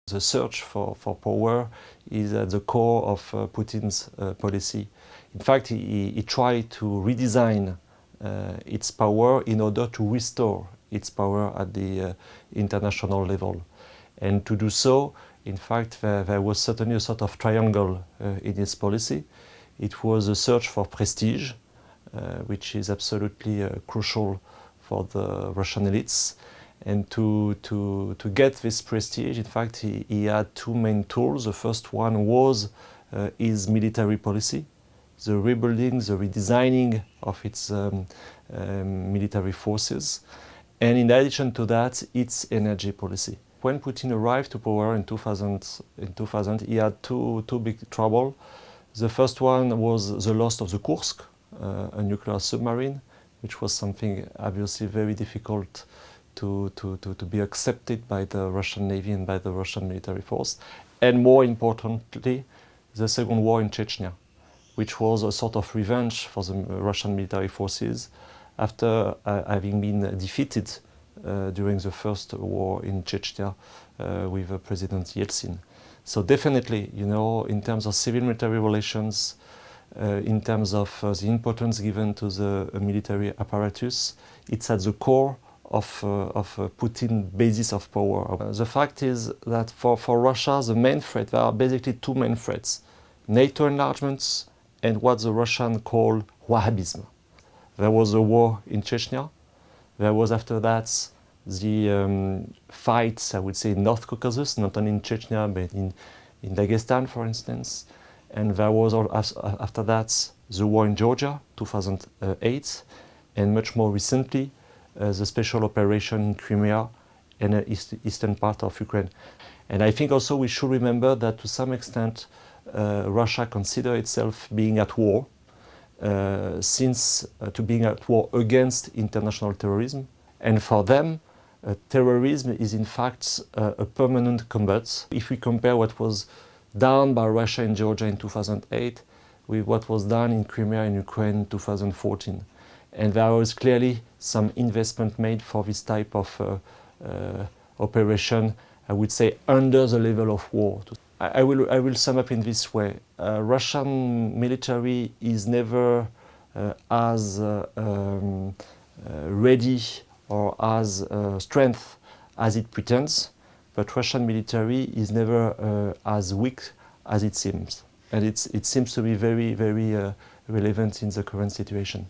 The search for power is at the core of Putin's policy. In fact, he tried to redesign its power in order to restore its power at the international level. And to do so, in fact, there was certainly a sort of triangle in his policy. It was a search for prestige, which is absolutely crucial for the Russian elites. And to get this prestige, in fact, he had two main tools. The first one was his military policy, the rebuilding, the redesigning of its military forces. And in addition to that, its energy policy. When Putin arrived to power in 2000, he had two big troubles. The first one was the loss of the Kursk, a nuclear submarine, which was something obviously very difficult to be accepted by the Russian Navy and by the Russian military force. And more importantly, the second war in Chechnya, which was a sort of revenge for the Russian military forces after having been defeated during the first war in Chechnya with President Yeltsin. So definitely, you know, in terms of civil-military relations, in terms of the importance given to the military apparatus, it's at the core of Putin's basis of power. The fact is that for Russia, the main threat, there are basically two main threats: NATO enlargements and what the Russians call Wahhabism. There was a war in Chechnya. There was after that the fights, I would say, in North Caucasus, not only in Chechnya, but in Dagestan, for instance. And there was after that the war in Georgia, 2008, and much more recently, the special operation in Crimea and the eastern part of Ukraine. And I think also we should remember that to some extent Russia considers itself being at war, to being at war against international terrorism. And for them, terrorism is in fact a permanent combat. If we compare what was done by Russia in Georgia in 2008 with what was done in Crimea and Ukraine in 2014. And there was clearly some investment made for this type of operation, I would say, under the level of war. I will sum up in this way. Russian military is never as ready or as strength as it pretends, but Russian military is never as weak as it seems. And it seems to be very, very relevant in the current situation.